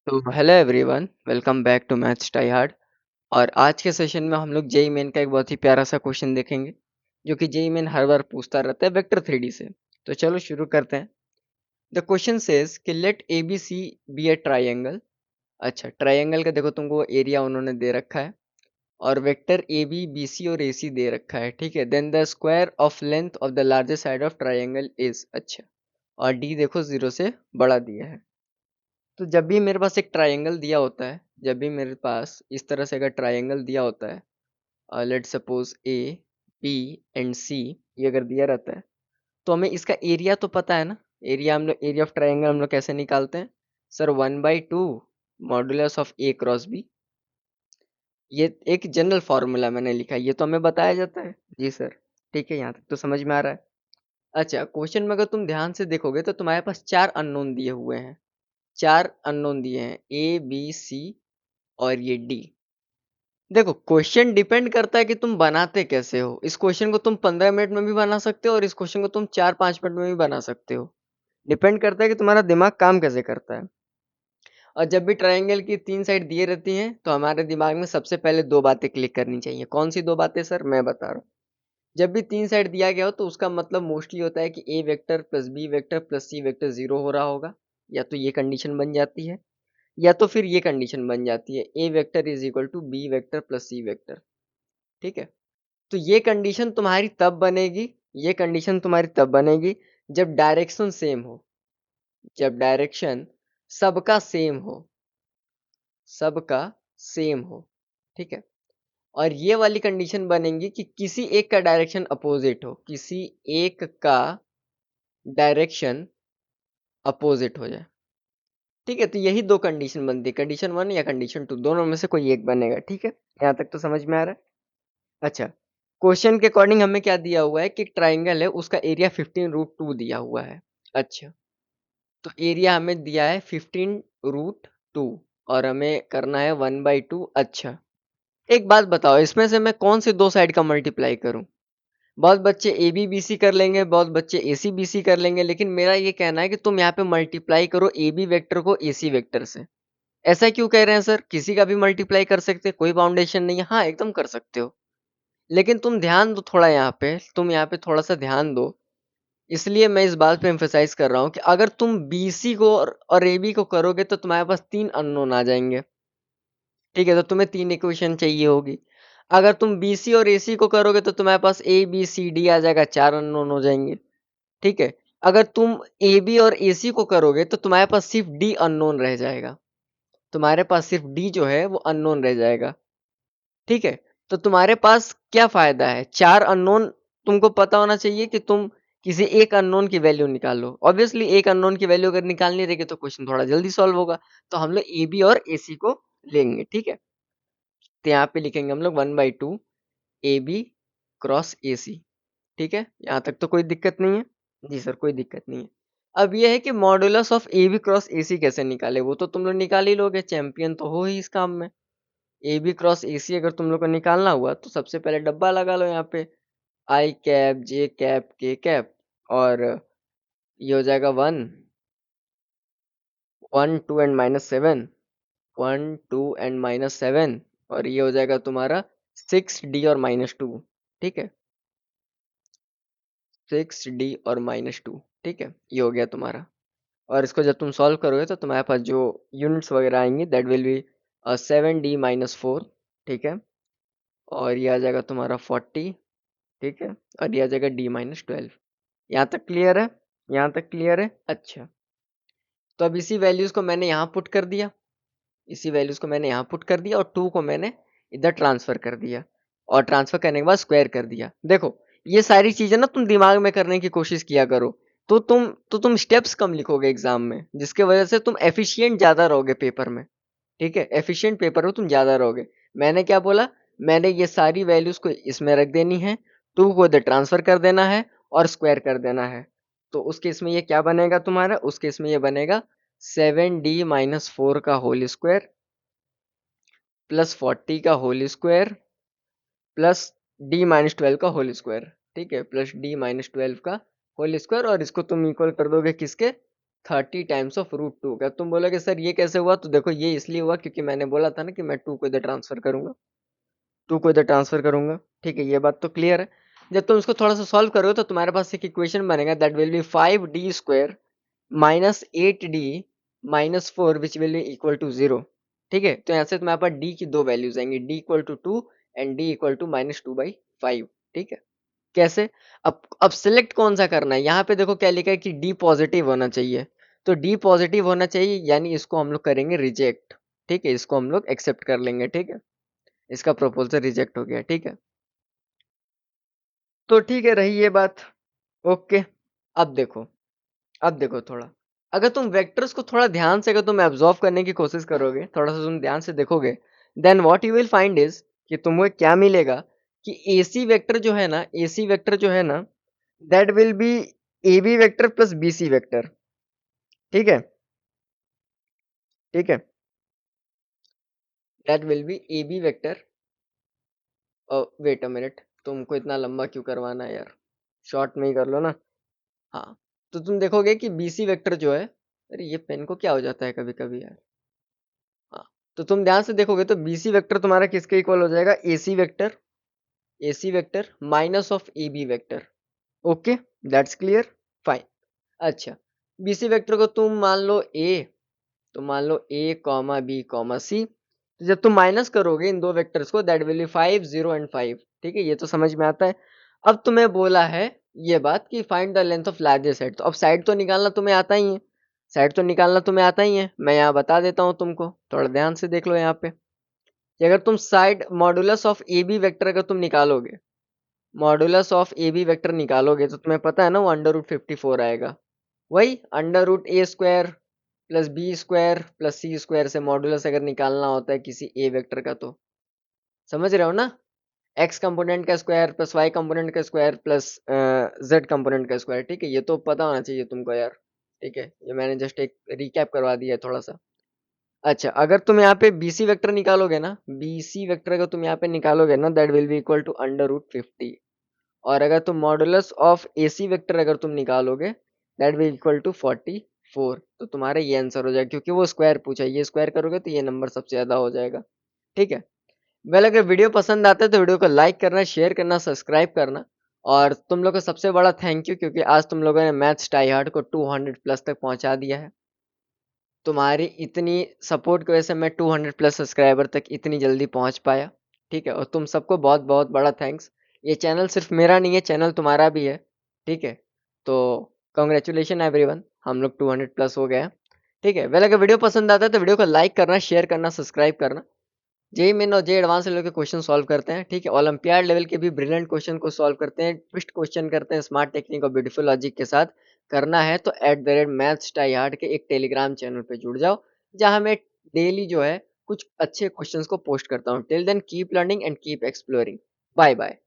तो hello everyone, welcome back to maths try hard. और आज के सेशन में हम लोग जेई मेन का एक बहुत ही प्यारा सा क्वेश्चन देखेंगे जो कि जेई मेन हर बार पूछता रहता है वेक्टर थ्री से। तो चलो शुरू करते हैं। द क्वेश्चन सेज कि let A B C be a triangle. अच्छा, ट्राइंगल का देखो तुमको एरिया उन्होंने दे रखा है और vector A B B C और ए सी दे रखा है। ठीक है, then the square of length of the largest side of triangle is. अच्छा, और डी देखो जीरो से बड़ा दिया है। तो जब भी मेरे पास एक ट्रायंगल दिया होता है, जब भी मेरे पास इस तरह से अगर ट्रायंगल दिया होता है, let suppose A B and C, ये अगर दिया रहता है तो हमें इसका एरिया तो पता है ना। एरिया हम लोग, एरिया ऑफ ट्रायंगल हम लोग कैसे निकालते हैं sir? 1/2 modulus of A cross B. ये एक जनरल फॉर्मूला मैंने लिखा है, ये तो हमें बताया जाता है। जी सर, ठीक है, यहाँ तक तो समझ में आ रहा है। अच्छा, क्वेश्चन में अगर तुम ध्यान से देखोगे तो तुम्हारे पास चार अननोन दिए हुए हैं। चार अननोन दिए हैं, ए बी सी और ये डी। देखो, क्वेश्चन डिपेंड करता है कि तुम बनाते कैसे हो। इस क्वेश्चन को तुम 15 मिनट में भी बना सकते हो और इस क्वेश्चन को तुम 4-5 मिनट में भी बना सकते हो। डिपेंड करता है कि तुम्हारा दिमाग काम कैसे करता है। और जब भी ट्रायंगल की तीन साइड दिए रहती हैं तो हमारे दिमाग में सबसे पहले दो बातें क्लिक करनी चाहिए। कौन सी दो बातें सर? मैं बता रहा हूँ। जब भी तीन साइड दिया गया हो तो उसका मतलब मोस्टली होता है कि A vector plus B vector plus C vector zero हो रहा होगा। या तो ये कंडीशन बन जाती है या तो फिर ये कंडीशन बन जाती है, A vector is equal to B vector plus C vector. ठीक है, तो ये कंडीशन तुम्हारी तब बनेगी, ये कंडीशन तुम्हारी तब बनेगी जब डायरेक्शन सेम हो, जब डायरेक्शन सबका सेम हो, सबका सेम हो। ठीक है, और ये वाली कंडीशन बनेगी कि किसी एक का डायरेक्शन अपोजिट हो, किसी एक का डायरेक्शन अपोजिट हो जाए। ठीक है, तो यही दो कंडीशन बनती है, कंडीशन वन या कंडीशन टू, दोनों में से कोई एक बनेगा। ठीक है, यहाँ तक तो समझ में आ रहा है। अच्छा, क्वेश्चन के अकॉर्डिंग हमें क्या दिया हुआ है कि ट्राइंगल है, उसका एरिया 15√2 दिया हुआ है। अच्छा, तो एरिया हमें दिया है 15√2 और हमें करना है 1/2। अच्छा, एक बात बताओ, इसमें से मैं कौन से दो साइड का मल्टीप्लाई करूं? बहुत बच्चे ए बी बी सी कर लेंगे, बहुत बच्चे ए सी बी सी कर लेंगे, लेकिन मेरा ये कहना है कि तुम यहाँ पे मल्टीप्लाई करो ए बी वेक्टर को ए सी वेक्टर से। ऐसा क्यों कह रहे हैं सर? किसी का भी मल्टीप्लाई कर सकते हैं, कोई बाउंडेशन नहीं है। हाँ, एकदम कर सकते हो, लेकिन तुम ध्यान दो थोड़ा यहाँ पे, तुम यहाँ पे थोड़ा सा ध्यान दो। इसलिए मैं इस बात पे एम्फेसाइज कर रहा हूँ कि अगर तुम बीसी को और एबी को करोगे तो तुम्हारे पास तीन अननोन आ जाएंगे। ठीक है, तो तुम्हें तीन इक्वेशन चाहिए होगी। अगर तुम बीसी और एसी को करोगे तो तुम्हारे पास ए बी सी डी आ जाएगा, चार अननोन हो जाएंगे। ठीक है, अगर तुम ए बी और एसी को करोगे तो तुम्हारे पास सिर्फ डी अननोन रह जाएगा, तुम्हारे पास सिर्फ डी जो है वो अननोन रह जाएगा। ठीक है, तो तुम्हारे पास क्या फायदा है? चार अननोन, तुमको पता होना चाहिए कि तुम किसी एक अननोन की वैल्यू निकालो। ऑब्वियसली एक अननोन की वैल्यू अगर निकालनी रहेगी तो क्वेश्चन थोड़ा जल्दी सॉल्व होगा। तो हम लोग ए बी और ए सी को लेंगे। ठीक है, तो यहाँ पे लिखेंगे हम लोग 1/2 ए बी क्रॉस ए सी। ठीक है, यहाँ तक तो कोई दिक्कत नहीं है। जी सर, कोई दिक्कत नहीं है। अब ये है कि modulus of A B cross A C कैसे निकाले, वो तो तुम लोग निकाल ही लोगे, चैंपियन तो हो ही इस काम में। ए बी क्रॉस ए सी अगर तुम लोग को निकालना हुआ तो सबसे पहले डब्बा लगा लो यहाँ पे, आई कैप जे कैप के कैप, और ये हो जाएगा 1 1 2 एंड -7, 1 2 एंड -7, और ये हो जाएगा तुम्हारा 6D और -2। ठीक है, 6D और -2। ठीक है, ये हो गया तुम्हारा। और इसको जब तुम सॉल्व करोगे तो तुम्हारे पास जो यूनिट्स वगैरह आएंगी दैट विल बी 7D-4। ठीक है, और ये आ जाएगा तुम्हारा 40। ठीक है, और ये आ जाएगा D-12। यहाँ तक क्लियर है? यहाँ तक क्लियर है? अच्छा, तो अब इसी वैल्यूज को मैंने यहाँ पुट कर दिया, इसी वैल्यूज को मैंने यहाँ पुट कर दिया और 2 को मैंने इधर ट्रांसफर कर दिया, और ट्रांसफर करने के बाद स्क्वायर कर दिया। देखो, ये सारी चीजें ना तुम दिमाग में करने की कोशिश किया करो, तो तुम स्टेप्स कम लिखोगे एग्जाम में, जिसके वजह से तुम एफिशिएंट ज्यादा रहोगे पेपर में। ठीक है, एफिशिएंट पेपर में तुम ज्यादा रहोगे। मैंने क्या बोला? मैंने ये सारी वैल्यूज को इसमें रख देनी है, 2 को इधर ट्रांसफर कर देना है और स्क्वायर कर देना है। तो उस केस में ये क्या बनेगा तुम्हारा? उस केस में ये बनेगा 7D-4 का होल स्क्वायर प्लस 40 का होल स्क्वायर प्लस D-12 का होल स्क्वायर। ठीक है, प्लस D-12 का होल स्क्वायर, और इसको तुम इक्वल कर दोगे किसके? 30 टाइम्स ऑफ रूट टू। क्या तुम बोलोगे सर ये कैसे हुआ? तो देखो ये इसलिए हुआ क्योंकि मैंने बोला था ना कि मैं 2 को इधर ट्रांसफर करूंगा, 2 को इधर ट्रांसफर करूंगा। ठीक है, ये बात तो क्लियर है। जब तुम इसको थोड़ा सा सॉल्व करोगे तो तुम्हारे पास एक इक्वेशन बनेगा, that will be 5d square minus 8d minus 4 which will be equal to 0। ठीक है, तो यहाँ से तुम्हारे पास d की दो वैल्यूज आएंगी, d equal to 2 and d equal to minus 2/5। ठीक है, कैसे? अब सिलेक्ट कौन सा करना है? यहाँ पे देखो क्या लिखा है कि डी पॉजिटिव होना चाहिए, तो डी पॉजिटिव होना चाहिए, यानी इसको हम लोग करेंगे रिजेक्ट। ठीक है, इसको हम लोग एक्सेप्ट कर लेंगे। ठीक है, इसका प्रपोजल रिजेक्ट हो गया। ठीक है, तो ठीक है, रही ये बात। ओके, अब देखो, अब देखो थोड़ा, अगर तुम वेक्टर्स को थोड़ा ध्यान से अगर तुम एब्जॉर्व करने की कोशिश करोगे, थोड़ा सा तुम ध्यान से देखोगे, then what you will find is कि तुम्हें क्या मिलेगा कि एसी वेक्टर जो है ना, एसी वेक्टर जो है ना, that will be A B vector plus B C vector. ठीक है, ठीक है, that will be A B vector. Wait a minute, तुमको इतना लंबा क्यों करवाना है यार, शॉर्ट में ही कर लो ना। हाँ, तो तुम देखोगे कि बी सी वेक्टर जो है, अरे ये पेन को क्या हो जाता है कभी कभी यार। हाँ, तो तुम ध्यान से देखोगे तो बी सी वेक्टर तुम्हारा किसके इक्वल हो जाएगा? A C vector, A C vector minus of A B vector. Okay, that's clear, fine. अच्छा, बी सी वेक्टर को तुम मान लो ए, तो मान लो A comma B comma C, तो जब तुम माइनस करोगे इन दो वेक्टर्स को, दैट विल बी 5 0 एंड 5। ठीक है, ये तो समझ में आता है। अब तुम्हें बोला है ये बात कि find the length of largest side, तो अब साइड तो निकालना तुम्हें आता ही है, साइड तो निकालना तुम्हें आता ही है। मैं यहाँ बता देता हूँ तुमको, थोड़ा ध्यान से देख लो यहाँ पे कि अगर तुम side modulus of A B vector अगर तुम निकालोगे, modulus of A B vector निकालोगे, तो तुम्हें पता है ना वो अंडर रूट 54 आएगा। वही under root A square plus B square plus C square से मॉडुलस अगर निकालना होता है किसी ए वेक्टर का, तो समझ रहे हो ना, एक्स कंपोनेंट का स्क्वायर प्लस वाई कंपोनेंट का स्क्वायर प्लस जेड कंपोनेंट का स्क्वायर। ठीक है, ये तो पता होना चाहिए तुमको यार। ठीक है, ये मैंने जस्ट एक रिकैप करवा दिया है थोड़ा सा। अच्छा, अगर तुम यहाँ पे बी सी वेक्टर निकालोगे ना, बी सी वेक्टर अगर तुम यहाँ पे निकालोगे ना, that will be equal to under root 50। और अगर तुम modulus of A C vector अगर तुम निकालोगे, दैट विल इक्वल टू 44। तो तुम्हारा ये आंसर हो जाएगा, क्योंकि वो स्क्वायर पूछा है, ये स्क्वायर करोगे तो ये नंबर सबसे ज्यादा हो जाएगा। ठीक है, वेल अगर वीडियो पसंद आता है तो वीडियो को लाइक करना, शेयर करना, सब्सक्राइब करना। और तुम लोग को सबसे बड़ा थैंक यू, क्योंकि आज तुम लोगों ने मैथ्स टाई हार्ड को 200 प्लस तक पहुंचा दिया है। तुम्हारी इतनी सपोर्ट की वजह से मैं 200 प्लस सब्सक्राइबर तक इतनी जल्दी पहुंच पाया। ठीक है, और तुम सबको बहुत बहुत बड़ा थैंक्स। ये चैनल सिर्फ मेरा नहीं है, चैनल तुम्हारा भी है। ठीक है, तो कॉन्ग्रेचुलेशन एवरीवन, हम लोग 200 प्लस हो गए हैं। ठीक है, वेल अगर वीडियो पसंद आता है तो वीडियो को लाइक करना, शेयर करना, सब्सक्राइब करना। जेई मेन और जे एडवांस लेवल के क्वेश्चन सॉल्व करते हैं। ठीक है, ओलंपियाड लेवल के भी ब्रिलियंट क्वेश्चन को सॉल्व करते हैं, ट्विस्ट क्वेश्चन करते हैं स्मार्ट टेक्निक और ब्यूटीफुल लॉजिक के साथ। करना है तो @मैथ्स टाई हार्ड के एक टेलीग्राम चैनल पे जुड़ जाओ, जहां मैं डेली जो है कुछ अच्छे क्वेश्चंस को पोस्ट करता हूँ। Till then keep learning and keep exploring. Bye bye.